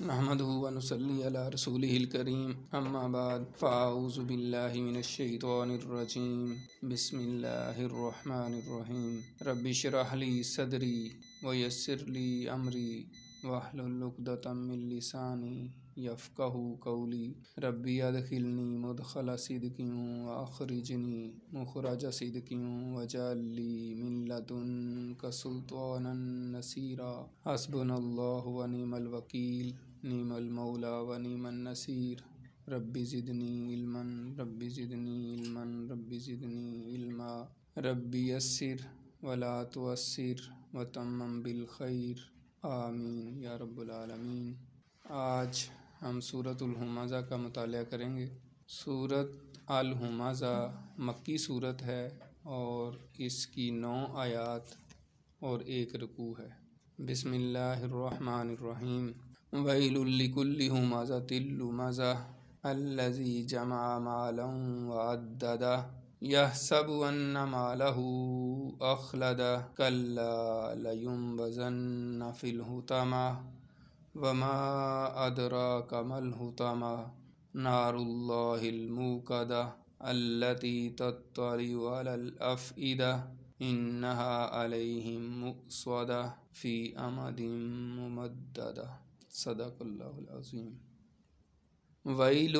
نحمدہ و نصلی علی رسولہ الکریم اما بعد فاعوذ باللہ من الشیطان الرجیم بسم اللہ الرحمن الرحیم رب اشرح لی صدری ویسر لی امری واحلل عقدۃ من لسانی یفقہوا قولی رب ادخلنی مدخل صدق واخرجنی مخرج صدق واجعل لی من لدنک سلطانا نصیرا حسبنا اللہ ونعم الوکیل نعم المولا ونعم النصیر رب زدنی علما رب زدنی علما رب زدنی علما رب یسر ولا تعسر وتمم بالخیر آمین یا رب العالمین۔ آج ہم سورۃ الہمزہ کا مطالعہ کریں گے۔ سورۃ الہمزہ مکی سورت ہے اور اس کی 9 آیات اور 1 رکوع ہے۔ بسم اللہ الرحمن الرحیم۔ ویل لکل ہمزۃ لمزہ الذی جمع مالا وعددہ یحسب ان مالہ اخلدہ کلا لینبذن فی الحطمہ وما ادراک ما الحطمہ نار اللہ الموقدہ التی تطلع علی الافئدہ انہا علیہم مؤصدہ فی امد ممددہ۔ صدق اللہ العظیم۔ ویل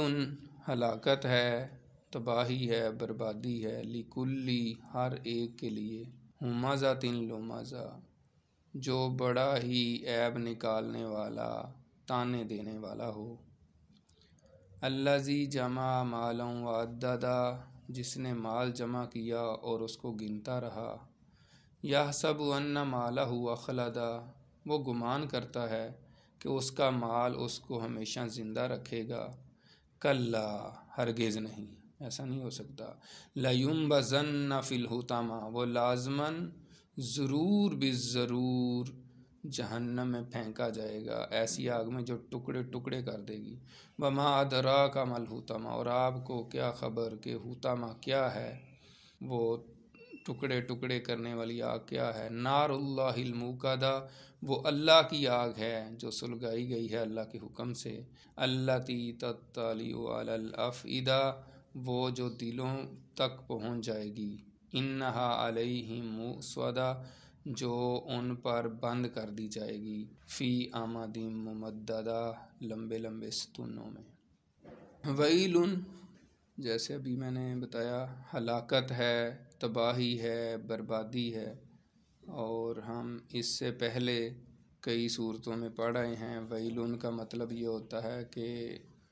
ہلاکت ہے، تباہی ہے، بربادی ہے، لکلی ہر ایک کے لیے، ہمزۃ لمزہ جو بڑا ہی عیب نکالنے والا، تانے دینے والا ہو۔ الذی جمع مالا وعددہ جس نے مال جمع کیا اور اس کو گنتا رہا۔ یحسب ان مالہ اخلدہ وہ گمان کرتا ہے کہ اس کا مال اس کو ہمیشہ زندہ رکھے گا۔ کلا ہرگز نہیں، ایسا نہیں ہو سکتا۔ لینبذن فی الحطمہ وہ لازماً ضرور بالضرور جہنم میں پھینکا جائے گا، ایسی آگ میں جو ٹکڑے ٹکڑے کر دے گی۔ وما ادراک ما الحطمہ اور آپ کو کیا خبر کہ حطمہ کیا ہے، وہ ٹکڑے ٹکڑے کرنے والی آگ کیا ہے۔ نار اللہ الموقدہ وہ اللہ کی آگ ہے جو سلگائی گئی ہے اللہ کے حکم سے۔ التی تطلع علی الافئدہ وہ جو دلوں تک پہنچ جائے گی۔ انہا علیہم مؤصدہ جو ان پر بند کر دی جائے گی۔ فی امد ممددہ لمبے لمبے ستونوں میں۔ ویل جیسے ابھی میں نے بتایا ہلاکت ہے، تباہی ہے، بربادی ہے، اور ہم اس سے پہلے کئی صورتوں میں پڑھ رہے ہیں۔ ویل کا مطلب یہ ہوتا ہے کہ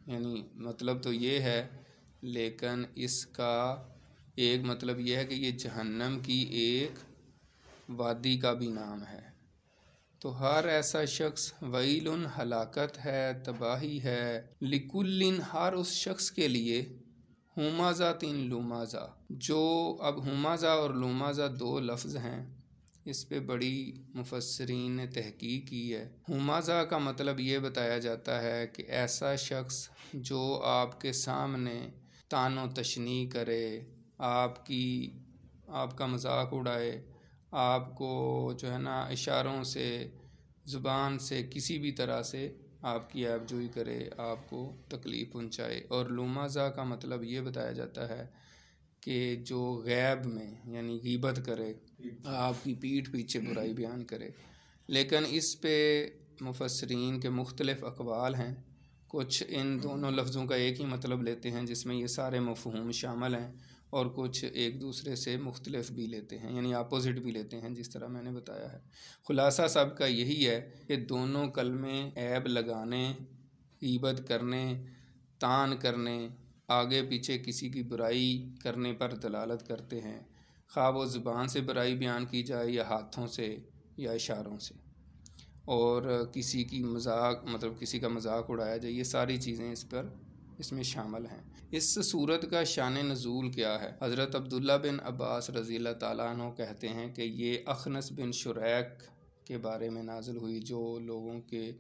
یعنی مطلب تو یہ ہے، لیکن اس کا ایک مطلب یہ ہے کہ یہ جہنم کی ایک وادی کا بھی نام ہے۔ تو ہر ایسا شخص، ویل ہلاکت ہے، تباہی ہے، لکل ہر اس شخص کے لیے، ہمزۃ لمزہ جو اب ہمزہ اور لمزہ 2 لفظ ہیں، اس پہ بڑی مفسرین نے تحقیق کی ہے۔ ہمزہ کا مطلب یہ بتایا جاتا ہے کہ ایسا شخص جو آپ کے سامنے طعن و تشنیع کرے، آپ کا مذاق اڑائے، آپ کو جو ہے نا اشاروں سے، زبان سے، کسی بھی طرح سے آپ کی عیب جوئی کرے، آپ کو تکلیف پہنچائے۔ اور لمزہ کا مطلب یہ بتایا جاتا ہے کہ جو غیب میں یعنی غیبت کرے، آپ کی پیٹھ پیچھے برائی بیان کرے۔ لیکن اس پہ مفسرین کے مختلف اقوال ہیں، کچھ ان دونوں لفظوں کا ایک ہی مطلب لیتے ہیں جس میں یہ سارے مفہوم شامل ہیں، اور کچھ ایک دوسرے سے مختلف بھی لیتے ہیں، یعنی اپوزٹ بھی لیتے ہیں، جس طرح میں نے بتایا ہے۔ خلاصہ سب کا یہی ہے کہ دونوں کلمے عیب لگانے، غیبت کرنے، طعن کرنے، آگے پیچھے کسی کی برائی کرنے پر دلالت کرتے ہیں، خواہ وہ زبان سے برائی بیان کی جائے یا ہاتھوں سے یا اشاروں سے، اور کسی کا مذاق اڑایا جائے، یہ ساری چیزیں اس میں شامل ہیں۔ اس صورت کا شان نزول کیا ہے؟ حضرت عبداللہ بن عباس رضی اللہ تعالیٰ عنہ کہتے ہیں کہ یہ اخنس بن شریک کے بارے میں نازل ہوئی، جو لوگوں کے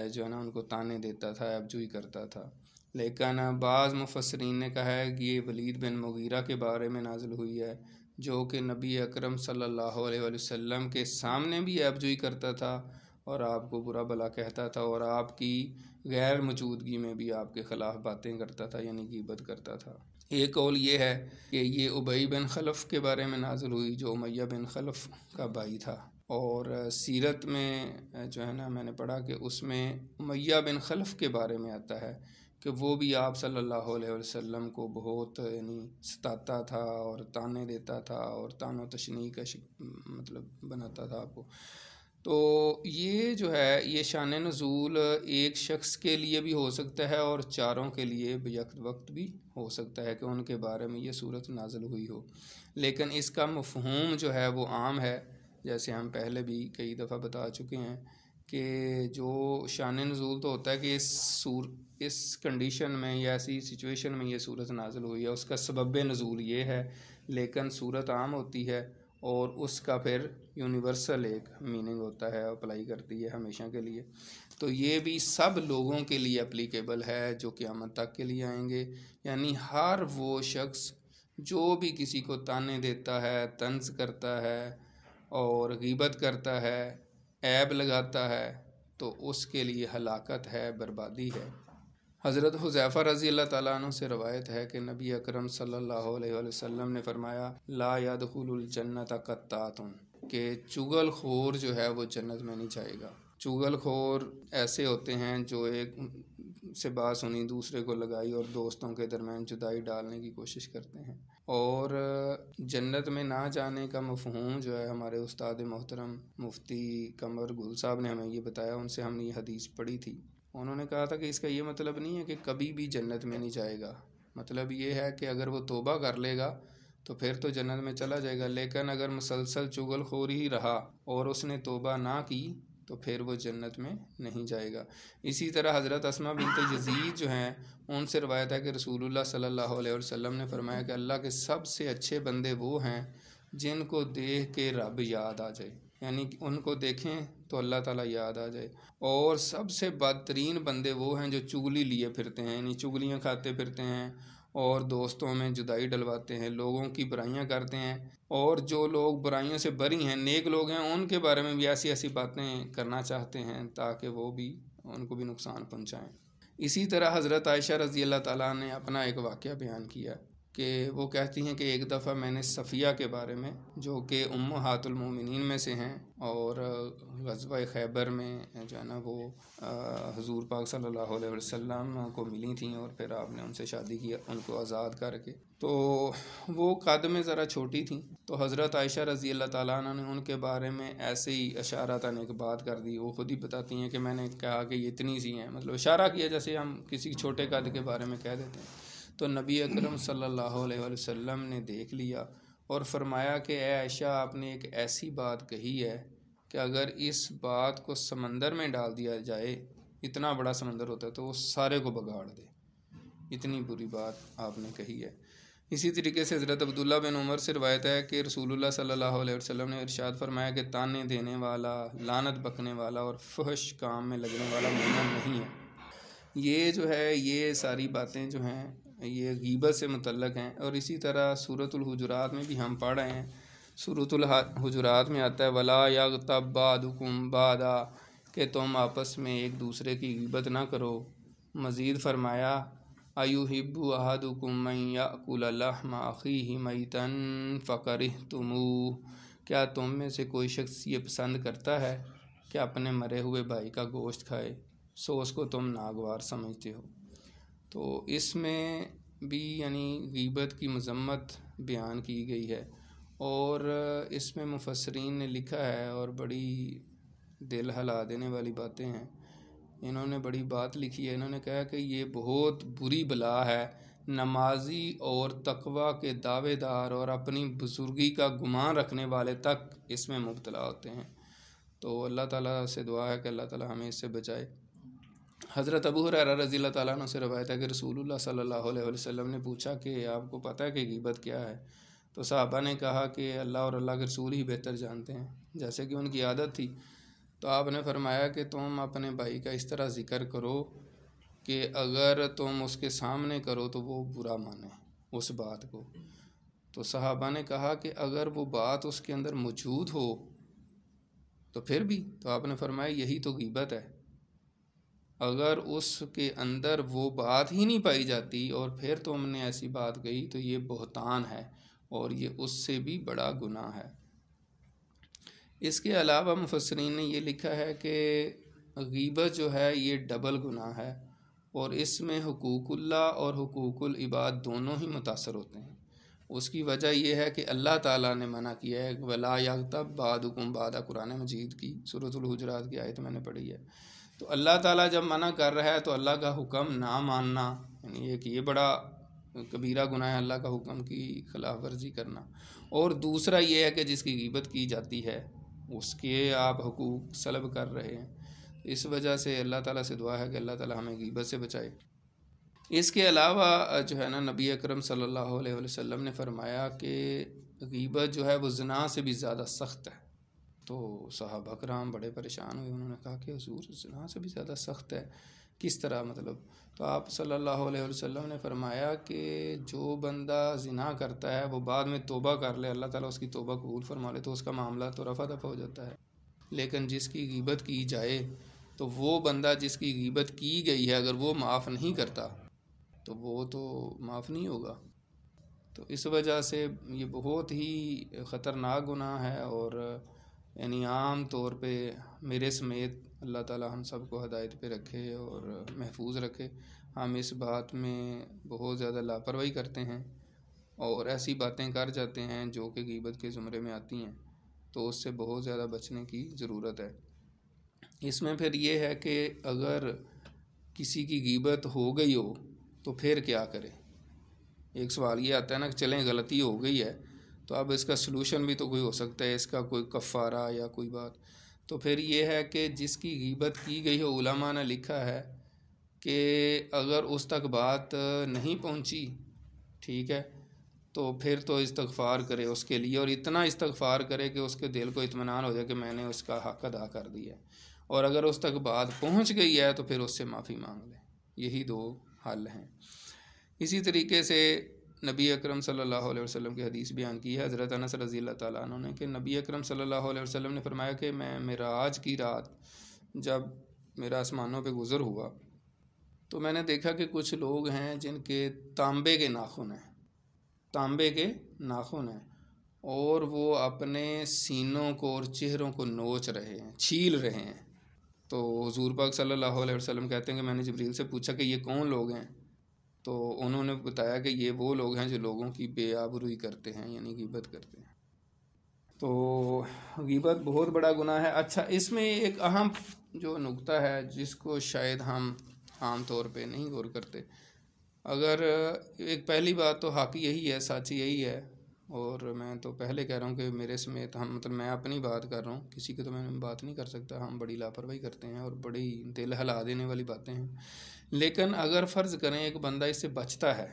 جو ہے نا ان کو طعنے دیتا تھا، عیب جوئی کرتا تھا۔ لیکن بعض مفسرین نے کہا ہے کہ یہ ولید بن مغیرہ کے بارے میں نازل ہوئی ہے، جو کہ نبی اکرم صلی اللہ علیہ وسلم کے سامنے بھی عیب جوئی کرتا تھا اور آپ کو برا بھلا کہتا تھا اور آپ کی غیر موجودگی میں بھی آپ کے خلاف باتیں کرتا تھا، یعنی غیبت کرتا تھا۔ ایک قول یہ ہے کہ یہ ابی بن خلف کے بارے میں نازل ہوئی جو امیہ بن خلف کا بھائی تھا، اور سیرت میں جو ہے نا میں نے پڑھا کہ اس میں امیہ بن خلف کے بارے میں آتا ہے کہ وہ بھی آپ صلی اللہ علیہ وسلم کو بہت یعنی ستاتا تھا اور تانے دیتا تھا اور تان و تشنیع کا مطلب بناتا تھا آپ کو۔ تو یہ جو ہے یہ شان نزول ایک شخص کے لیے بھی ہو سکتا ہے اور چاروں کے لیے بیک وقت بھی ہو سکتا ہے کہ ان کے بارے میں یہ صورت نازل ہوئی ہو، لیکن اس کا مفہوم جو ہے وہ عام ہے، جیسے ہم پہلے بھی کئی دفعہ بتا چکے ہیں کہ جو شان نزول تو ہوتا ہے کہ اس کنڈیشن میں یا ایسی سچویشن میں یہ صورت نازل ہوئی ہے، اس کا سبب نزول یہ ہے، لیکن صورت عام ہوتی ہے اور اس کا پھر یونیورسل ایک میننگ ہوتا ہے، اپلائی کرتی ہے ہمیشہ کے لیے۔ تو یہ بھی سب لوگوں کے لیے اپلیکیبل ہے جو قیامت تک کے لیے آئیں گے، یعنی ہر وہ شخص جو بھی کسی کو تانے دیتا ہے، طنز کرتا ہے اور غیبت کرتا ہے، عیب لگاتا ہے، تو اس کے لیے ہلاکت ہے، بربادی ہے۔ حضرت حذیفہ رضی اللہ تعالیٰ عنہ سے روایت ہے کہ نبی اکرم صلی اللہ علیہ وسلم نے فرمایا لا يدخل الجنت قطات، کہ چغل خور جو ہے وہ جنت میں نہیں جائے گا۔ چغل خور ایسے ہوتے ہیں جو ایک سے بات سنی دوسرے کو لگائی اور دوستوں کے درمیان جدائی ڈالنے کی کوشش کرتے ہیں۔ اور جنت میں نہ جانے کا مفہوم جو ہے ہمارے استاد محترم مفتی قمر گل صاحب نے ہمیں یہ بتایا، ان سے ہم نے یہ حدیث پڑھی تھی۔ انہوں نے کہا تھا کہ اس کا یہ مطلب نہیں ہے کہ کبھی بھی جنت میں نہیں جائے گا، مطلب یہ ہے کہ اگر وہ توبہ کر لے گا تو پھر تو جنت میں چلا جائے گا، لیکن اگر مسلسل چغل خوری ہی رہا اور اس نے توبہ نہ کی تو پھر وہ جنت میں نہیں جائے گا۔ اسی طرح حضرت اسماء بنت یزید جو ہیں ان سے روایت ہے کہ رسول اللہ صلی اللہ علیہ وسلم نے فرمایا کہ اللہ کے سب سے اچھے بندے وہ ہیں جن کو دیکھ کے رب یاد آ جائے، یعنی ان کو دیکھیں تو اللہ تعالیٰ یاد آ جائے۔ اور سب سے بدترین بندے وہ ہیں جو چغلی لیے پھرتے ہیں، یعنی چغلیاں کھاتے پھرتے ہیں اور دوستوں میں جدائی ڈلواتے ہیں، لوگوں کی برائیاں کرتے ہیں، اور جو لوگ برائیوں سے بری ہیں، نیک لوگ ہیں، ان کے بارے میں بھی ایسی ایسی باتیں کرنا چاہتے ہیں تاکہ وہ بھی ان کو بھی نقصان پہنچائیں۔ اسی طرح حضرت عائشہ رضی اللہ تعالیٰ نے اپنا ایک واقعہ بیان کیا کہ وہ کہتی ہیں کہ ایک دفعہ میں نے صفیہ کے بارے میں، جو کہ امہات المومنین میں سے ہیں اور غزوہ خیبر میں جو ہے نا وہ حضور پاک صلی اللہ علیہ وسلم کو ملی تھیں اور پھر آپ نے ان سے شادی کی ان کو آزاد کر کے، تو وہ قد میں ذرا چھوٹی تھیں، تو حضرت عائشہ رضی اللہ تعالیٰ عنہ نے ان کے بارے میں ایسے ہی اشارتاً ایک بات کر دی۔ وہ خود ہی بتاتی ہیں کہ میں نے کہا کہ یہ اتنی سی ہیں، مطلب اشارہ کیا جیسے ہم کسی چھوٹے قد کے بارے میں کہہ دیتے ہیں۔ تو نبی اکرم صلی اللہ علیہ وسلم نے دیکھ لیا اور فرمایا کہ اے عائشہ، آپ نے ایک ایسی بات کہی ہے کہ اگر اس بات کو سمندر میں ڈال دیا جائے، اتنا بڑا سمندر ہوتا ہے تو وہ سارے کو بگاڑ دے، اتنی بری بات آپ نے کہی ہے۔ اسی طریقے سے حضرت عبداللہ بن عمر سے روایت ہے کہ رسول اللہ صلی اللہ علیہ وسلم نے ارشاد فرمایا کہ تانے دینے والا، لعنت بکنے والا اور فحش کام میں لگنے والا مومن نہیں ہے۔ یہ جو ہے یہ ساری باتیں جو ہیں یہ غیبت سے متعلق ہیں۔ اور اسی طرح سورۃ الحجرات میں بھی ہم پڑھ رہے ہیں، سورۃ الحجرات میں آتا ہے وَلَا يَغْتَبْ بَعْضُكُمْ بَعْضًا، کہ تم آپس میں ایک دوسرے کی غیبت نہ کرو۔ مزید فرمایا أَيُحِبُّ أَحَدُكُم أَن يَأْكُلَ لَحْمَ أَخِيهِ مَيْتًا فَكَرِهْتُمُوهُ، کیا تم میں سے کوئی شخص یہ پسند کرتا ہے کہ اپنے مرے ہوئے بھائی کا گوشت کھائے، سو اس کو تم ناگوار سمجھتے ہو۔ تو اس میں بھی یعنی غیبت کی مذمت بیان کی گئی ہے، اور اس میں مفسرین نے لکھا ہے اور بڑی دل ہلا دینے والی باتیں ہیں، انہوں نے بڑی بات لکھی ہے۔ انہوں نے کہا کہ یہ بہت بری بلا ہے، نمازی اور تقوی کے دعوے دار اور اپنی بزرگی کا گمان رکھنے والے تک اس میں مبتلا ہوتے ہیں۔ تو اللہ تعالیٰ سے دعا ہے کہ اللہ تعالیٰ ہمیں اس سے بچائے۔ حضرت ابو ہریرہ رضی اللہ تعالیٰ عنہ سے روایت ہے کہ رسول اللہ صلی اللہ علیہ وسلم نے پوچھا کہ آپ کو پتہ ہے کہ غیبت کیا ہے؟ تو صحابہ نے کہا کہ اللہ اور اللہ کے رسول ہی بہتر جانتے ہیں، جیسے کہ ان کی عادت تھی۔ تو آپ نے فرمایا کہ تم اپنے بھائی کا اس طرح ذکر کرو کہ اگر تم اس کے سامنے کرو تو وہ برا مانے اس بات کو۔ تو صحابہ نے کہا کہ اگر وہ بات اس کے اندر موجود ہو تو پھر بھی تو آپ نے فرمایا یہی تو غیبت ہے. اگر اس کے اندر وہ بات ہی نہیں پائی جاتی اور پھر تم نے ایسی بات کہی تو یہ بہتان ہے اور یہ اس سے بھی بڑا گناہ ہے. اس کے علاوہ مفسرین نے یہ لکھا ہے کہ غیبت جو ہے یہ ڈبل گناہ ہے اور اس میں حقوق اللہ اور حقوق العباد دونوں ہی متاثر ہوتے ہیں. اس کی وجہ یہ ہے کہ اللہ تعالیٰ نے منع کیا ہے وَلَا يَغْتَبْ بَعْضُكُمْ بَعْضًا، قرآن مجید کی سورۃ الحجرات کی آیت میں نے پڑھی ہے. تو اللہ تعالیٰ جب منع کر رہا ہے تو اللہ کا حکم نہ ماننا یعنی یہ کہ یہ بڑا کبیرہ گناہ ہے، اللہ کا حکم کی خلاف ورزی کرنا. اور دوسرا یہ ہے کہ جس کی غیبت کی جاتی ہے اس کے آپ حقوق سلب کر رہے ہیں. اس وجہ سے اللہ تعالیٰ سے دعا ہے کہ اللہ تعالیٰ ہمیں غیبت سے بچائے. اس کے علاوہ جو ہے نا نبی اکرم صلی اللہ علیہ وسلم نے فرمایا کہ غیبت جو ہے وہ زنا سے بھی زیادہ سخت ہے. تو صحابہ کرام بڑے پریشان ہوئے، انہوں نے کہا کہ حضور زنا سے بھی زیادہ سخت ہے، کس طرح مطلب؟ تو آپ صلی اللہ علیہ وسلم نے فرمایا کہ جو بندہ زنا کرتا ہے وہ بعد میں توبہ کر لے، اللہ تعالیٰ اس کی توبہ قبول فرما لے تو اس کا معاملہ تو رفع دفع ہو جاتا ہے. لیکن جس کی غیبت کی جائے تو وہ بندہ جس کی غیبت کی گئی ہے اگر وہ معاف نہیں کرتا تو وہ تو معاف نہیں ہوگا. تو اس وجہ سے یہ بہت ہی خطرناک گناہ ہے اور یعنی عام طور پہ میرے سمیت اللہ تعالیٰ ہم سب کو ہدایت پہ رکھے اور محفوظ رکھے. ہم اس بات میں بہت زیادہ لاپرواہی کرتے ہیں اور ایسی باتیں کر جاتے ہیں جو کہ غیبت کے زمرے میں آتی ہیں، تو اس سے بہت زیادہ بچنے کی ضرورت ہے. اس میں پھر یہ ہے کہ اگر کسی کی غیبت ہو گئی ہو تو پھر کیا کرے؟ ایک سوال یہ آتا ہے نا کہ چلیں غلطی ہو گئی ہے تو اب اس کا سلوشن بھی تو کوئی ہو سکتا ہے، اس کا کوئی کفارہ یا کوئی بات. تو پھر یہ ہے کہ جس کی غیبت کی گئی ہو، علماء نے لکھا ہے کہ اگر اس تک بات نہیں پہنچی، ٹھیک ہے، تو پھر تو استغفار کرے اس کے لیے اور اتنا استغفار کرے کہ اس کے دل کو اطمینان ہو جائے کہ میں نے اس کا حق ادا کر دیا ہے. اور اگر اس تک بات پہنچ گئی ہے تو پھر اس سے معافی مانگ لے. یہی دو حل ہیں. اسی طریقے سے نبی اکرم صلی اللہ علیہ وسلم کی حدیث بیان کی ہے حضرت انس رضی اللہ تعالیٰ عنہ نے کہ نبی اکرم صلی اللہ علیہ وسلم نے فرمایا کہ میں معراج کی رات جب میرا آسمانوں پہ گزر ہوا تو میں نے دیکھا کہ کچھ لوگ ہیں جن کے تانبے کے ناخن ہیں اور وہ اپنے سینوں کو اور چہروں کو نوچ رہے ہیں، چھیل رہے ہیں. تو حضور پاک صلی اللہ علیہ وسلم کہتے ہیں کہ میں نے جبریل سے پوچھا کہ یہ کون لوگ ہیں؟ تو انہوں نے بتایا کہ یہ وہ لوگ ہیں جو لوگوں کی بے آبروئی کرتے ہیں، یعنی غیبت کرتے ہیں. تو غیبت بہت بڑا گناہ ہے. اچھا، اس میں ایک اہم جو نقطہ ہے جس کو شاید ہم عام طور پہ نہیں غور کرتے، اگر ایک پہلی بات تو حق یہی ہے، سچ یہی ہے، اور میں تو پہلے کہہ رہا ہوں کہ میرے سمیت ہم مطلب میں اپنی بات کر رہا ہوں، کسی کی تو میں بات نہیں کر سکتا. ہم بڑی لاپرواہی کرتے ہیں اور بڑی دل ہلا دینے والی باتیں ہیں. لیکن اگر فرض کریں ایک بندہ اس سے بچتا ہے،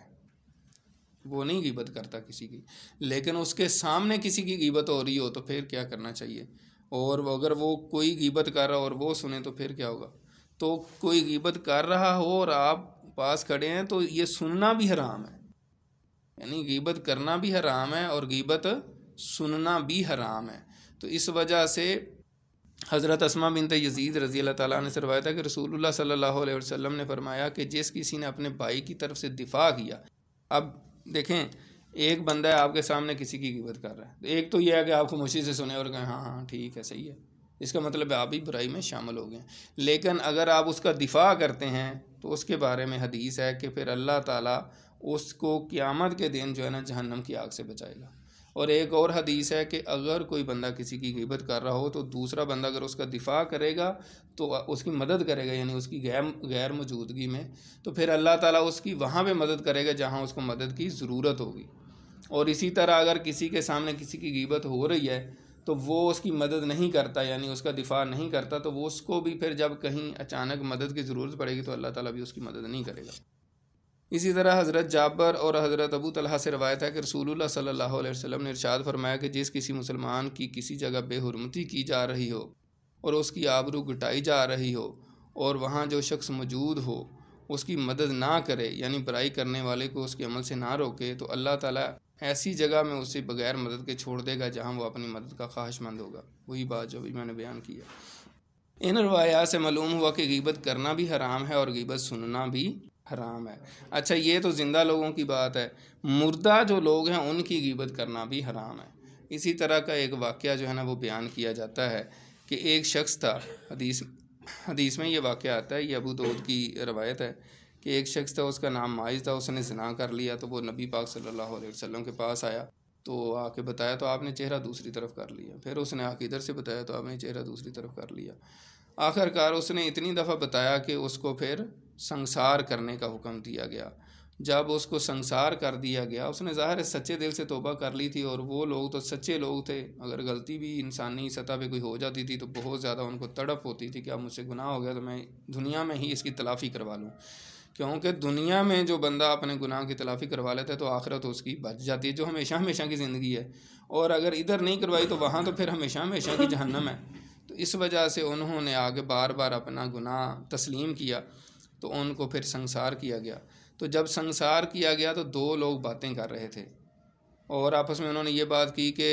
وہ نہیں غیبت کرتا کسی کی، لیکن اس کے سامنے کسی کی غیبت ہو رہی ہو تو پھر کیا کرنا چاہیے؟ اور اگر وہ کوئی غیبت کر رہا اور وہ سنے تو پھر کیا ہوگا؟ تو کوئی غیبت کر رہا ہو اور آپ پاس کھڑے ہیں تو یہ سننا بھی حرام ہے، یعنی غیبت کرنا بھی حرام ہے اور غیبت سننا بھی حرام ہے. تو اس وجہ سے حضرت اسماء بنت یزید رضی اللہ تعالیٰ عنہ سے روایت ہے کہ رسول اللہ صلی اللہ علیہ وسلم نے فرمایا کہ جس کسی نے اپنے بھائی کی طرف سے دفاع کیا، اب دیکھیں ایک بندہ ہے آپ کے سامنے کسی کی غیبت کر رہا ہے، ایک تو یہ ہے کہ آپ خاموشی سے سنیں اور کہیں ہاں ہاں ٹھیک ہے صحیح ہے، اس کا مطلب ہے آپ بھی برائی میں شامل ہو گئے. لیکن اگر آپ اس کا دفاع کرتے ہیں تو اس کے بارے میں حدیث ہے کہ پھر اللہ تعالیٰ اس کو قیامت کے دن جو ہے نا جہنم کی آگ سے بچائے گا. اور ایک اور حدیث ہے کہ اگر کوئی بندہ کسی کی غیبت کر رہا ہو تو دوسرا بندہ اگر اس کا دفاع کرے گا تو اس کی مدد کرے گا، یعنی اس کی غیر موجودگی میں، تو پھر اللہ تعالیٰ اس کی وہاں پہ مدد کرے گا جہاں اس کو مدد کی ضرورت ہوگی. اور اسی طرح اگر کسی کے سامنے کسی کی غیبت ہو رہی ہے تو وہ اس کی مدد نہیں کرتا، یعنی اس کا دفاع نہیں کرتا، تو وہ اس کو بھی پھر جب کہیں اچانک مدد کی ضرورت پڑے گی تو اللہ تعالیٰ بھی اس کی مدد نہیں کرے گا. اسی طرح حضرت جابر اور حضرت ابو طلحہ سے روایت ہے کہ رسول اللہ صلی اللہ علیہ وسلم نے ارشاد فرمایا کہ جس کسی مسلمان کی کسی جگہ بے حرمتی کی جا رہی ہو اور اس کی آبرو گٹائی جا رہی ہو اور وہاں جو شخص موجود ہو اس کی مدد نہ کرے، یعنی برائی کرنے والے کو اس کے عمل سے نہ روکے، تو اللہ تعالیٰ ایسی جگہ میں اسے بغیر مدد کے چھوڑ دے گا جہاں وہ اپنی مدد کا خواہش مند ہوگا. وہی بات جو بھی میں نے بیان کی ہے. ان روایات سے معلوم ہوا کہ غیبت کرنا بھی حرام ہے اور غیبت سننا بھی حرام ہے. اچھا یہ تو زندہ لوگوں کی بات ہے، مردہ جو لوگ ہیں ان کی غیبت کرنا بھی حرام ہے. اسی طرح کا ایک واقعہ جو ہے نا وہ بیان کیا جاتا ہے کہ ایک شخص تھا، حدیث میں یہ واقعہ آتا ہے، یہ ابو داؤد کی روایت ہے کہ ایک شخص تھا، اس کا نام ماعز تھا، اس نے زنا کر لیا. تو وہ نبی پاک صلی اللہ علیہ وسلم کے پاس آیا تو آ کے بتایا تو آپ نے چہرہ دوسری طرف کر لیا. پھر اس نے آ کے ادھر سے بتایا تو آپ نے چہرہ دوسری طرف کر لیا. آخر کار اس نے اتنی دفعہ بتایا کہ اس کو پھر سنسار کرنے کا حکم دیا گیا. جب اس کو سنسار کر دیا گیا، اس نے ظاہر سچے دل سے توبہ کر لی تھی، اور وہ لوگ تو سچے لوگ تھے، اگر غلطی بھی انسانی سطح پہ کوئی ہو جاتی تھی تو بہت زیادہ ان کو تڑپ ہوتی تھی کہ اب مجھ سے گناہ ہو گیا تو میں دنیا میں ہی اس کی تلافی کروا لوں. کیونکہ دنیا میں جو بندہ اپنے گناہ کی تلافی کروا لیتا ہے تو آخرت اس کی بچ جاتی ہے، جو ہمیشہ ہمیشہ کی زندگی ہے. اور اگر ادھر نہیں کروائی تو وہاں تو پھر ہمیشہ ہمیشہ کی جہنم ہے. تو اس وجہ سے انہوں نے آگے بار بار اپنا گناہ تسلیم کیا تو ان کو پھر سنسار کیا گیا. تو جب سنسار کیا گیا تو دو لوگ باتیں کر رہے تھے اور آپس میں انہوں نے یہ بات کی کہ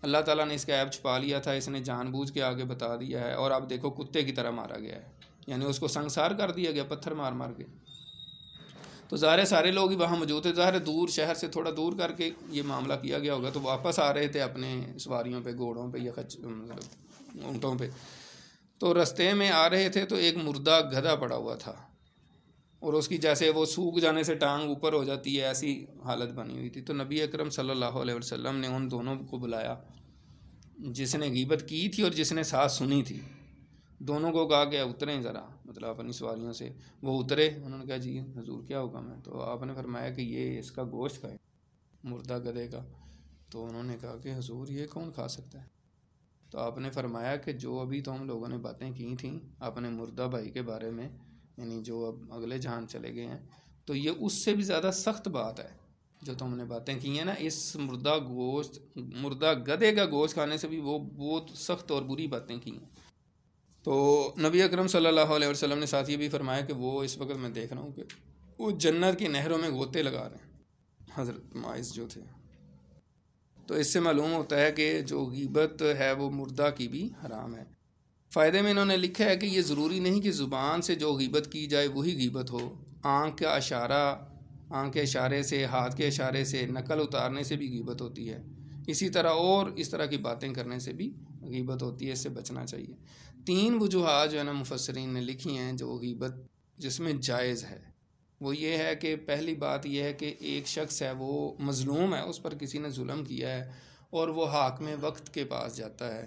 اللہ تعالیٰ نے اس کا عیب چھپا لیا تھا، اس نے جان بوجھ کے آگے بتا دیا ہے، اور اب دیکھو کتے کی طرح مارا گیا ہے، یعنی اس کو سنسار کر دیا گیا پتھر مار مار کے. تو ظاہر سارے لوگ ہی وہاں موجود تھے، ظاہر دور شہر سے تھوڑا دور کر کے یہ معاملہ کیا گیا ہوگا. تو واپس آ رہے تھے اپنے سواریوں پہ، گھوڑوں پہ یا اونٹوں پہ. تو رستے میں آ رہے تھے تو ایک مردہ گدھا پڑا ہوا تھا، اور اس کی جیسے وہ سوکھ جانے سے ٹانگ اوپر ہو جاتی ہے ایسی حالت بنی ہوئی تھی. تو نبی اکرم صلی اللہ علیہ وسلم نے ان دونوں کو بلایا، جس نے غیبت کی تھی اور جس نے ساتھ سنی تھی. دونوں کو کہا کہ اتریں ذرا، مطلب اپنی سواریوں سے. وہ اترے. انہوں نے کہا جی حضور کیا حکم ہے؟ تو آپ نے فرمایا کہ یہ اس کا گوشت کھائے، مردہ گدھے کا. تو انہوں نے کہا کہ حضور یہ کون کھا سکتا ہے؟ تو آپ نے فرمایا کہ جو ابھی تو ہم لوگوں نے باتیں کی تھیں اپنے مردہ بھائی کے بارے میں، یعنی جو اب اگلے جہان چلے گئے ہیں، تو یہ اس سے بھی زیادہ سخت بات ہے جو تم نے باتیں کی ہیں نا. اس مردہ گدھے کا گوشت کھانے سے بھی وہ بہت سخت اور بری باتیں کی ہیں. تو نبی اکرم صلی اللہ علیہ وسلم نے ساتھ یہ بھی فرمایا کہ وہ اس وقت میں دیکھ رہا ہوں کہ وہ جنت کی نہروں میں غوطے لگا رہے ہیں، حضرت ماعز جو تھے. تو اس سے معلوم ہوتا ہے کہ جو غیبت ہے وہ مردہ کی بھی حرام ہے. فائدے میں انہوں نے لکھا ہے کہ یہ ضروری نہیں کہ زبان سے جو غیبت کی جائے وہی غیبت ہو. آنکھ کے اشارے سے، ہاتھ کے اشارے سے، نقل اتارنے سے بھی غیبت ہوتی ہے. اسی طرح اور اس طرح کی باتیں کرنے سے بھی غیبت ہوتی ہے، اس سے بچنا چاہیے. 3 وجوہات جو ہے نا مفسرین نے لکھی ہیں جو غیبت جس میں جائز ہے. وہ یہ ہے کہ پہلی بات یہ ہے کہ ایک شخص ہے، وہ مظلوم ہے، اس پر کسی نے ظلم کیا ہے اور وہ حاکم وقت کے پاس جاتا ہے.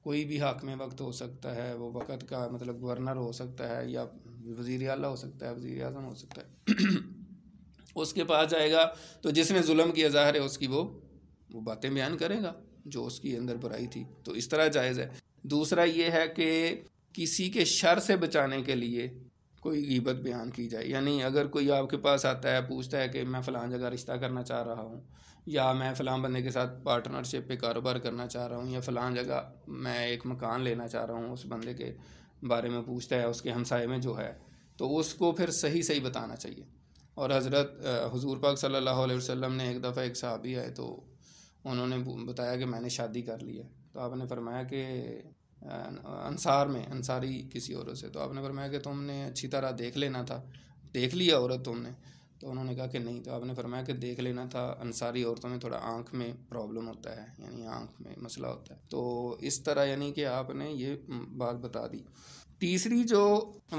کوئی بھی حاکم وقت ہو سکتا ہے، وہ وقت کا مطلب گورنر ہو سکتا ہے یا وزیر اعلیٰ ہو سکتا ہے، وزیر اعظم ہو سکتا ہے. اس کے پاس جائے گا تو جس نے ظلم کیا ظاہر ہے اس کی وہ باتیں بیان کرے گا جو اس کی اندر برائی تھی. تو اس طرح جائز ہے. دوسرا یہ ہے کہ کسی کے شر سے بچانے کے لیے کوئی غیبت بیان کی جائے. یعنی اگر کوئی آپ کے پاس آتا ہے، پوچھتا ہے کہ میں فلاں جگہ رشتہ کرنا چاہ رہا ہوں، یا میں فلاں بندے کے ساتھ پارٹنرشپ پہ کاروبار کرنا چاہ رہا ہوں، یا فلاں جگہ میں ایک مکان لینا چاہ رہا ہوں، اس بندے کے بارے میں پوچھتا ہے، اس کے ہمسائے میں جو ہے، تو اس کو پھر صحیح بتانا چاہیے. اور حضور پاک صلی اللہ علیہ وسلم نے ایک دفعہ ایک صحابی آئے تو انہوں نے بتایا کہ میں نے شادی کر لی ہے. تو آپ نے فرمایا کہ انصاری کسی عورت سے. تو آپ نے فرمایا کہ تم نے اچھی طرح دیکھ لینا تھا، دیکھ لیا عورت تم نے؟ تو انہوں نے کہا کہ نہیں. تو آپ نے فرمایا کہ دیکھ لینا تھا، انصاری عورتوں میں تھوڑا آنکھ میں پرابلم ہوتا ہے، یعنی آنکھ میں مسئلہ ہوتا ہے. تو اس طرح یعنی کہ آپ نے یہ بات بتا دی. تیسری جو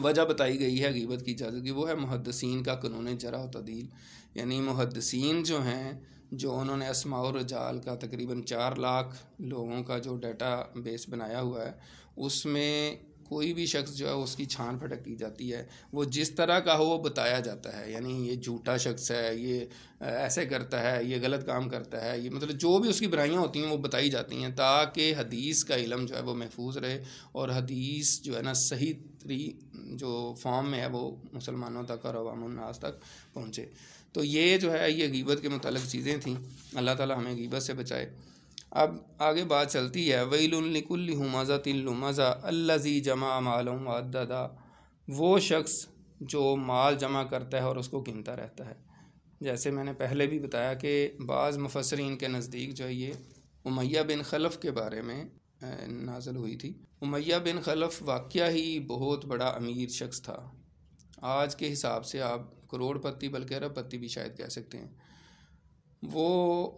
وجہ بتائی گئی ہے غیبت کی اجازت کی، وہ ہے محدثین کا قانون جرح و تعدیل. یعنی محدثین جو ہیں، جو انہوں نے اسماء الرجال کا تقریباً 4 لاکھ لوگوں کا جو ڈیٹا بیس بنایا ہوا ہے، اس میں کوئی بھی شخص جو ہے اس کی چھان پھٹک کی جاتی ہے. وہ جس طرح کا ہو وہ بتایا جاتا ہے. یعنی یہ جھوٹا شخص ہے، یہ ایسے کرتا ہے، یہ غلط کام کرتا ہے، یہ مطلب جو بھی اس کی برائیاں ہوتی ہیں وہ بتائی جاتی ہیں تاکہ حدیث کا علم جو ہے وہ محفوظ رہے اور حدیث جو ہے نا صحیح جو فارم میں ہے وہ مسلمانوں تک اور عوام الناس تک پہنچے. تو یہ جو ہے یہ غیبت کے متعلق چیزیں تھیں. اللہ تعالی ہمیں غیبت سے بچائے. اب آگے بات چلتی ہے، وَيْلٌ لِكُلِّ ہُمَزَةٍ لُمَزَةٍ الَّذِي جَمَعَ مَالًا وَعَدَّدَهُ. وہ شخص جو مال جمع کرتا ہے اور اس کو گنتا رہتا ہے. جیسے میں نے پہلے بھی بتایا کہ بعض مفسرین کے نزدیک جو یہ امیہ بن خلف کے بارے میں نازل ہوئی تھی۔ امیہ بن خلف واقعہ ہی بہت بڑا امیر شخص تھا، آج کے حساب سے آپ کروڑ پتی بلکہ ارب پتی بھی شاید کہہ سکتے ہیں۔ وہ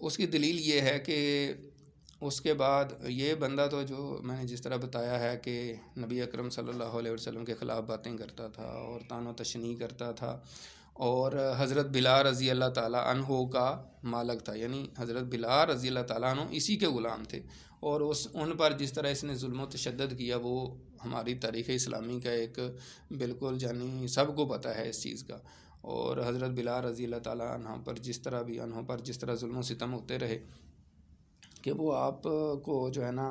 اس کی دلیل یہ ہے کہ اس کے بعد یہ بندہ تو جو میں نے جس طرح بتایا ہے کہ نبی اکرم صلی اللہ علیہ وسلم کے خلاف باتیں کرتا تھا اور طعن و تشنیع کرتا تھا، اور حضرت بلال رضی اللہ تعالیٰ عنہ کا مالک تھا، یعنی حضرت بلال رضی اللہ تعالیٰ عنہ اسی کے غلام تھے، اور ان پر جس طرح اس نے ظلم و تشدد کیا وہ ہماری تاریخ اسلامی کا ایک بالکل یعنی سب کو پتہ ہے اس چیز کا۔ اور حضرت بلال رضی اللہ تعالیٰ عنہ پر جس طرح ظلم و ستم ہوتے رہے کہ وہ آپ کو جو ہے نا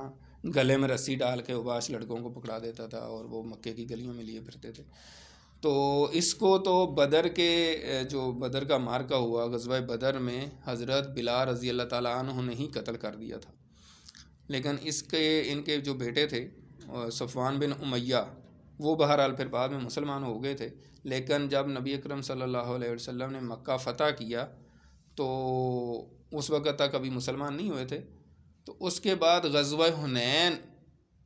گلے میں رسی ڈال کے اوباش لڑکوں کو پکڑا دیتا تھا اور وہ مکے کی گلیوں میں لیے پھرتے تھے۔ تو اس کو تو بدر کے جو بدر کا مارکہ ہوا، غزوہ بدر میں حضرت بلال رضی اللہ تعالیٰ عنہ نے ہی قتل کر دیا تھا، لیکن ان کے جو بیٹے تھے صفوان بن امیہ وہ بہرحال پھر بعد میں مسلمان ہو گئے تھے، لیکن جب نبی اکرم صلی اللہ علیہ وسلم نے مکہ فتح کیا تو اس وقت تک ابھی مسلمان نہیں ہوئے تھے۔ تو اس کے بعد غزوہ حنین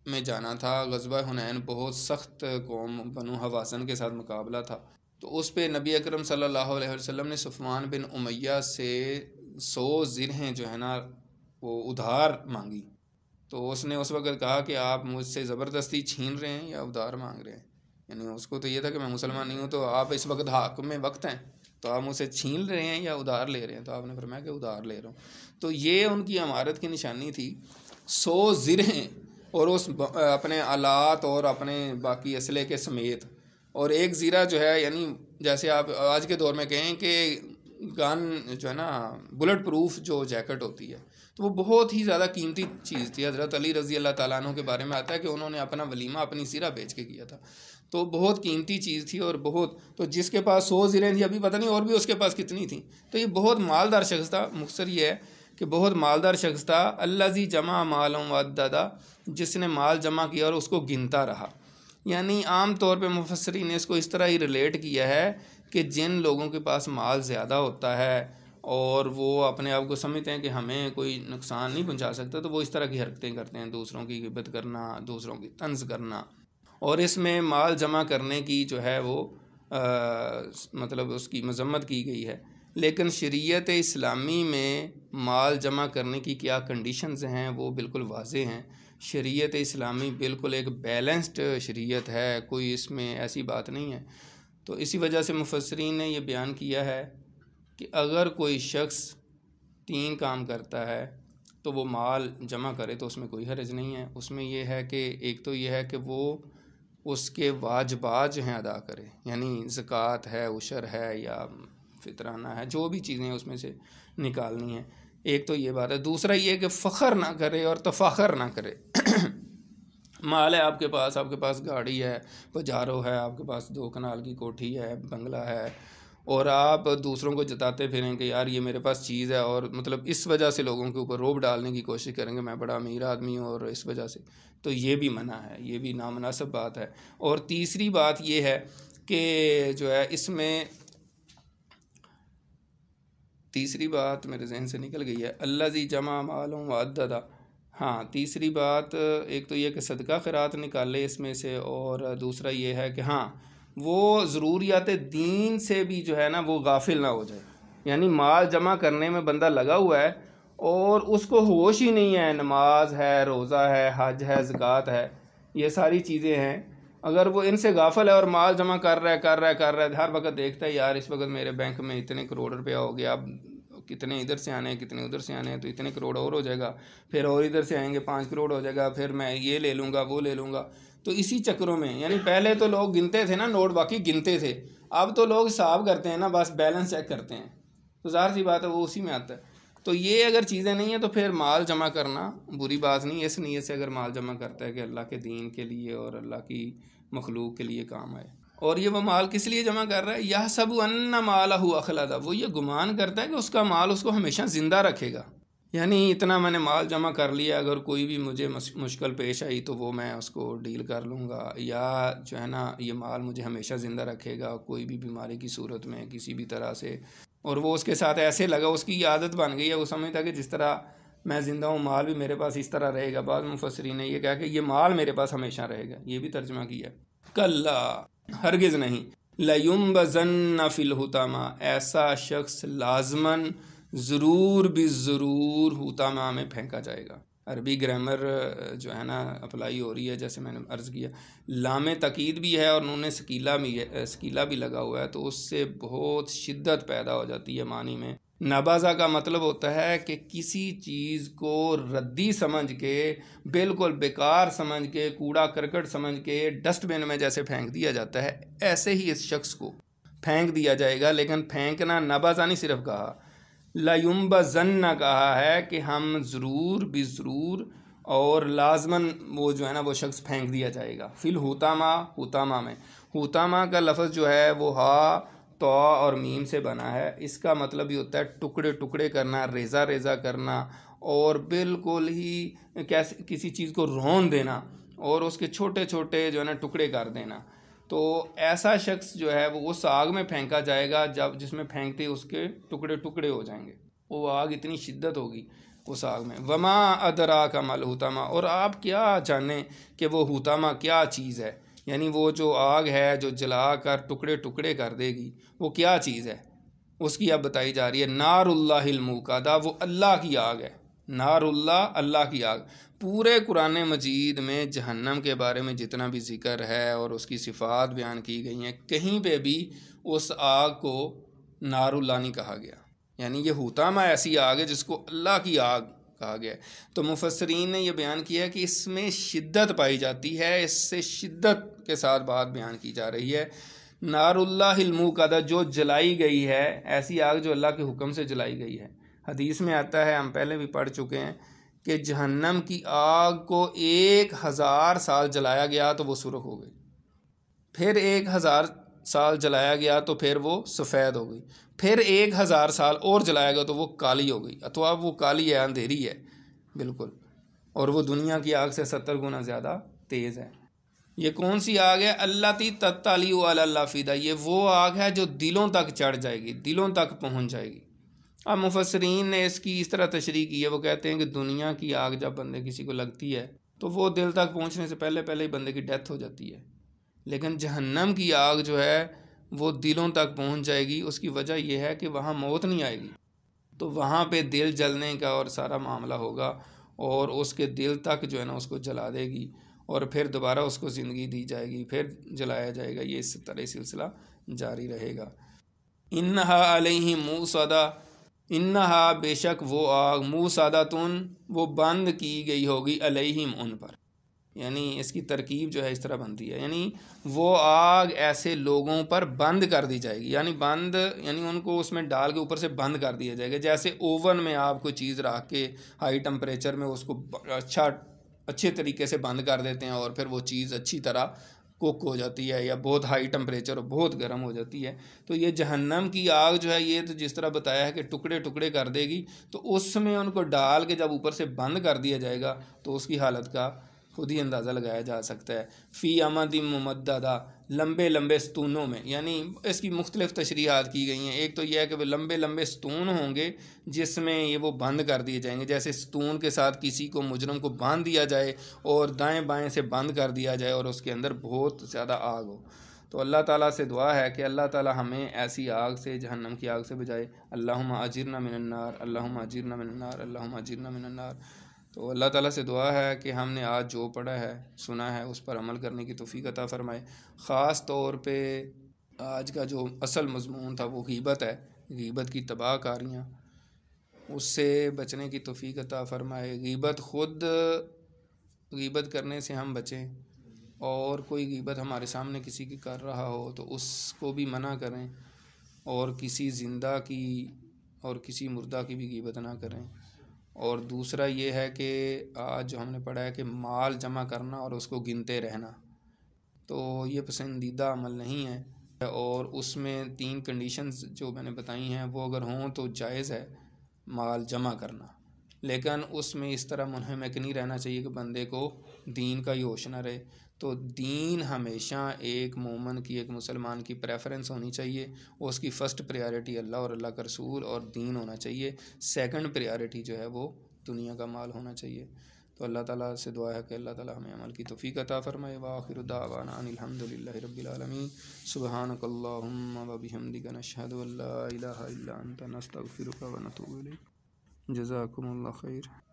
میں جانا تھا۔ غزوہ حنین بہت سخت قوم بنو حوازن کے ساتھ مقابلہ تھا، تو اس پہ نبی اکرم صلی اللہ علیہ وسلم نے صفوان بن امیہ سے 100 زرہیں جو ہے نا وہ ادھار مانگی۔ تو اس نے اس وقت کہا کہ آپ مجھ سے زبردستی چھین رہے ہیں یا ادھار مانگ رہے ہیں، یعنی اس کو تو یہ تھا کہ میں مسلمان نہیں ہوں، تو آپ اس وقت حاکم میں وقت ہیں تو آپ مجھ سے چھین رہے ہیں یا ادھار لے رہے ہیں؟ تو آپ نے فرمایا کہ ادھار لے رہا ہوں۔ تو یہ ان کی امارت کی نشانی تھی، 100 زرہیں اور اس اپنے آلات اور اپنے باقی اسلحے کے سمیت، اور ایک زیرہ جو ہے یعنی جیسے آپ آج کے دور میں کہیں کہ گن جو ہے نا بلٹ پروف جو جیکٹ ہوتی ہے، تو وہ بہت ہی زیادہ قیمتی چیز تھی۔ حضرت علی رضی اللہ تعالیٰ عنہ کے بارے میں آتا ہے کہ انہوں نے اپنا ولیمہ اپنی زرہ بیچ کے کیا تھا، تو بہت قیمتی چیز تھی، اور بہت تو جس کے پاس 100 زرہیں تھیں، ابھی پتہ نہیں اور بھی اس کے پاس کتنی تھیں، تو یہ بہت مالدار شخص تھا۔ مختصر یہ ہے کہ بہت مالدار شخص تھا۔ الذی جمع مالا وعددا، جس نے مال جمع کیا اور اس کو گنتا رہا۔ یعنی عام طور پہ مفسرین نے اس کو اس طرح ہی ریلیٹ کیا ہے کہ جن لوگوں کے پاس مال زیادہ ہوتا ہے اور وہ اپنے آپ کو سمجھتے ہیں کہ ہمیں کوئی نقصان نہیں پہنچا سکتا، تو وہ اس طرح کی حرکتیں کرتے ہیں، دوسروں کی غیبت کرنا، دوسروں کی طنز کرنا، اور اس میں مال جمع کرنے کی جو ہے وہ مطلب اس کی مذمت کی گئی ہے۔ لیکن شریعت اسلامی میں مال جمع کرنے کی کیا کنڈیشنز ہیں وہ بالکل واضح ہیں۔ شریعت اسلامی بالکل ایک بیلنسڈ شریعت ہے، کوئی اس میں ایسی بات نہیں ہے۔ تو اسی وجہ سے مفسرین نے یہ بیان کیا ہے کہ اگر کوئی شخص 3 کام کرتا ہے تو وہ مال جمع کرے تو اس میں کوئی حرج نہیں ہے۔ اس میں یہ ہے کہ ایک تو یہ ہے کہ وہ اس کے واجبات جو ہیں ادا کرے، یعنی زکوٰۃ ہے، عشر ہے یا فطرانہ ہے، جو بھی چیزیں اس میں سے نکالنی ہیں، ایک تو یہ بات ہے۔ دوسرا یہ کہ فخر نہ کرے اور تفاخر نہ کرے۔ مال ہے آپ کے پاس گاڑی ہے، پجارو ہے، آپ کے پاس 2 کنال کی کوٹھی ہے، بنگلہ ہے، اور آپ دوسروں کو جتاتے پھریں کہ یار یہ میرے پاس چیز ہے، اور مطلب اس وجہ سے لوگوں کے اوپر روب ڈالنے کی کوشش کریں گے میں بڑا امیر آدمی ہوں اور اس وجہ سے، تو یہ بھی منع ہے، یہ بھی نامناسب بات ہے۔ اور تیسری بات یہ ہے کہ جو ہے اس میں تیسری بات میرے ذہن سے نکل گئی ہے، الذی جمع مالا وعددا۔ ہاں، تیسری بات ایک تو یہ کہ صدقہ خیرات نکالے اس میں سے، اور دوسرا یہ ہے کہ ہاں وہ ضروریات دین سے بھی جو ہے نا وہ غافل نہ ہو جائے، یعنی مال جمع کرنے میں بندہ لگا ہوا ہے اور اس کو ہوش ہی نہیں ہے، نماز ہے، روزہ ہے، حج ہے، زکوٰۃ ہے، یہ ساری چیزیں ہیں، اگر وہ ان سے غافل ہے اور مال جمع کر رہا ہے ہر وقت دیکھتا ہے یار اس وقت میرے بینک میں اتنے کروڑ روپیہ ہو گیا، اب کتنے ادھر سے آنے ہیں، کتنے ادھر سے آنے ہیں، تو اتنے کروڑ اور ہو جائے گا، پھر اور ادھر سے آئیں گے 5 کروڑ ہو جائے گا، پھر میں یہ لے لوں گا وہ لے لوں گا، تو اسی چکروں میں، یعنی پہلے تو لوگ گنتے تھے نا نوٹ، باقی گنتے تھے، اب تو لوگ حساب کرتے ہیں نا، بس بیلنس چیک کرتے ہیں، تو ظاہر سی بات ہے وہ اسی میں آتا ہے۔ تو یہ اگر چیزیں نہیں ہیں تو پھر مال جمع کرنا بری بات نہیں، اس نیت سے اگر مال جمع کرتا ہے کہ اللہ کے دین کے لیے اور اللہ کی مخلوق کے لیے کام آئے۔ اور یہ وہ مال کس لیے جمع کر رہا ہے؟ یحسب ان مالہ اخلدہ، وہ یہ گمان کرتا ہے کہ اس کا مال اس کو ہمیشہ زندہ رکھے گا، یعنی اتنا میں نے مال جمع کر لیا، اگر کوئی بھی مجھے مشکل پیش آئی تو وہ میں اس کو ڈیل کر لوں گا، یا جو ہے نا یہ مال مجھے ہمیشہ زندہ رکھے گا، کوئی بھی بیماری کی صورت میں کسی بھی طرح سے اور وہ اس کے ساتھ ایسے لگا، اس کی عادت بن گئی ہے، وہ سمجھتا کہ جس طرح میں زندہ ہوں مال بھی میرے پاس اس طرح رہے گا۔ بعض مفسرین نے یہ کہا کہ یہ مال میرے پاس ہمیشہ رہے گا، یہ بھی ترجمہ کیا۔ کلا، ہرگز نہیں، لَيُنبَذَنَّ فِي الْحُطَمَةِ، ایسا شخص لازماً ضرور بھی ضرور حطامہ میں پھینکا جائے گا۔ عربی گرامر جو ہے نا اپلائی ہو رہی ہے، جیسے میں نے عرض کیا، لام تاکید بھی ہے اور نون سکیلا بھی لگا ہوا ہے، تو اس سے بہت شدت پیدا ہو جاتی ہے معنی میں۔ نبازہ کا مطلب ہوتا ہے کہ کسی چیز کو ردی سمجھ کے، بالکل بیکار سمجھ کے، کوڑا کرکٹ سمجھ کے ڈسٹ بن میں جیسے پھینک دیا جاتا ہے، ایسے ہی اس شخص کو پھینک دیا جائے گا۔ لیکن پھینکنا نبازہ نہیں صرف کہا، لَيُنبَذَنَّ کہا ہے کہ ہم ضرور بھی ضرور اور لازماً وہ جو ہے نا وہ شخص پھینک دیا جائے گا۔ فی الحطامہ، حطامہ میں، حطامہ کا لفظ جو ہے وہ ہا، تو اور میم سے بنا ہے۔ اس کا مطلب یہ ہوتا ہے ٹکڑے ٹکڑے کرنا، ریزہ ریزہ کرنا، اور بالکل ہی کسی چیز کو رون دینا اور اس کے چھوٹے چھوٹے جو ہے نا ٹکڑے کر دینا۔ تو ایسا شخص جو ہے وہ اس آگ میں پھینکا جائے گا جس میں پھینکتے اس کے ٹکڑے ٹکڑے ہو جائیں گے، وہ آگ اتنی شدت ہوگی اس آگ میں۔ وما ادراک ما الحطمہ، اور آپ کیا جانیں کہ وہ حطمہ کیا چیز ہے، یعنی وہ جو آگ ہے جو جلا کر ٹکڑے ٹکڑے کر دے گی، وہ کیا چیز ہے، اس کی اب بتائی جا رہی ہے۔ نار اللہ الموقدہ، وہ اللہ کی آگ ہے، نار اللہ، اللہ کی آگ۔ پورے قرآن مجید میں جہنم کے بارے میں جتنا بھی ذکر ہے اور اس کی صفات بیان کی گئی ہیں، کہیں پہ بھی اس آگ کو نار اللہ نہیں کہا گیا، یعنی یہ حطامہ ایسی آگ ہے جس کو اللہ کی آگ کہا گیا ہے۔ تو مفسرین نے یہ بیان کیا ہے کہ اس میں شدت پائی جاتی ہے، اس سے شدت کے ساتھ بات بیان کی جا رہی ہے۔ نار اللہ الموقدہ، جو جلائی گئی ہے، ایسی آگ جو اللہ کے حکم سے جلائی گئی ہے۔ حدیث میں آتا ہے، ہم پہلے بھی پڑھ چکے ہیں، کہ جہنم کی آگ کو 1000 سال جلایا گیا تو وہ سرخ ہو گئی، پھر 1000 سال جلایا گیا تو پھر وہ سفید ہو گئی، پھر 1000 سال اور جلایا گیا تو وہ کالی ہو گئی، اتوا وہ کالی ہے، اندھیری ہے بالکل، اور وہ دنیا کی آگ سے 70 گنا زیادہ تیز ہے۔ یہ کون سی آگ ہے؟ اللتی تطلع علی الافئدہ، یہ وہ آگ ہے جو دلوں تک چڑھ جائے گی، دلوں تک پہنچ جائے گی۔ اب مفسرین نے اس کی اس طرح تشریح کی ہے، وہ کہتے ہیں کہ دنیا کی آگ جب بندے کسی کو لگتی ہے تو وہ دل تک پہنچنے سے پہلے ہی بندے کی ڈیتھ ہو جاتی ہے، لیکن جہنم کی آگ جو ہے وہ دلوں تک پہنچ جائے گی۔ اس کی وجہ یہ ہے کہ وہاں موت نہیں آئے گی، تو وہاں پہ دل جلنے کا اور سارا معاملہ ہوگا، اور اس کے دل تک جو ہے نا اس کو جلا دے گی، اور پھر دوبارہ اس کو زندگی دی جائے گی، پھر جلایا جائے گا۔ یہ اس طرح سلسلہ جاری رہے گا۔ انہا علیہم موصدہ، انہا بے شک وہ آگ، موصدۃ وہ بند کی گئی ہوگی، علیہم ان پر، یعنی اس کی ترکیب جو ہے اس طرح بنتی ہے، یعنی وہ آگ ایسے لوگوں پر بند کر دی جائے گی، یعنی بند یعنی ان کو اس میں ڈال کے اوپر سے بند کر دیا جائے گا، جیسے اوون میں آپ کوئی چیز رکھ کے ہائی ٹمپریچر میں اس کو اچھے طریقے سے بند کر دیتے ہیں، اور پھر وہ چیز اچھی طرح کوک ہو جاتی ہے، یا بہت ہائی ٹمپریچر اور بہت گرم ہو جاتی ہے۔ تو یہ جہنم کی آگ جو ہے، یہ تو جس طرح بتایا ہے کہ ٹکڑے ٹکڑے کر دے گی، تو اس میں ان کو ڈال کے جب اوپر سے بند کر دیا جائے گا تو اس کی حالت کا خود ہی اندازہ لگایا جا سکتا ہے۔ فی امد ممددہ، لمبے لمبے ستونوں میں، یعنی اس کی مختلف تشریحات کی گئی ہیں۔ ایک تو یہ ہے کہ وہ لمبے لمبے ستون ہوں گے جس میں یہ وہ بند کر دیے جائیں گے، جیسے ستون کے ساتھ کسی کو مجرم کو باندھ دیا جائے اور دائیں بائیں سے بند کر دیا جائے اور اس کے اندر بہت زیادہ آگ ہو۔ تو اللہ تعالیٰ سے دعا ہے کہ اللہ تعالیٰ ہمیں ایسی آگ سے، جہنم کی آگ سے بچائے۔ اللہم اجرنا من النار، اللہم اجرنا من النار، اللہم اجرنا من النار۔ تو اللہ تعالیٰ سے دعا ہے کہ ہم نے آج جو پڑھا ہے، سنا ہے، اس پر عمل کرنے کی توفیق عطا فرمائے۔ خاص طور پہ آج کا جو اصل مضمون تھا وہ غیبت ہے، غیبت کی تباہ کاریاں، اس سے بچنے کی توفیق عطا فرمائے۔ غیبت کرنے سے ہم بچیں، اور کوئی غیبت ہمارے سامنے کسی کی کر رہا ہو تو اس کو بھی منع کریں، اور کسی زندہ کی اور کسی مردہ کی بھی غیبت نہ کریں۔ اور دوسرا یہ ہے کہ آج جو ہم نے پڑھا ہے کہ مال جمع کرنا اور اس کو گنتے رہنا، تو یہ پسندیدہ عمل نہیں ہے، اور اس میں 3 کنڈیشنز جو میں نے بتائی ہیں وہ اگر ہوں تو جائز ہے مال جمع کرنا۔ لیکن اس میں اس طرح منہمک نہیں رہنا چاہیے کہ بندے کو دین کا ہی ہوش نہ رہے۔ تو دین ہمیشہ ایک مومن کی، ایک مسلمان کی پریفرنس ہونی چاہیے، اس کی فرسٹ پریارٹی اللہ اور اللہ کا رسول اور دین ہونا چاہیے، سیکنڈ پریارٹی جو ہے وہ دنیا کا مال ہونا چاہیے۔ تو اللہ تعالیٰ سے دعا ہے کہ اللہ تعالیٰ ہمیں عمل کی توفیق عطا فرمائے۔ وآخر دعوانا ان الحمد للہ رب العالمین۔ سبحانک اللہم و بحمدک، نشہد ان لا الہ الا انت، نستغفرک و نتوب الیک۔ جزاکم اللہ خیر۔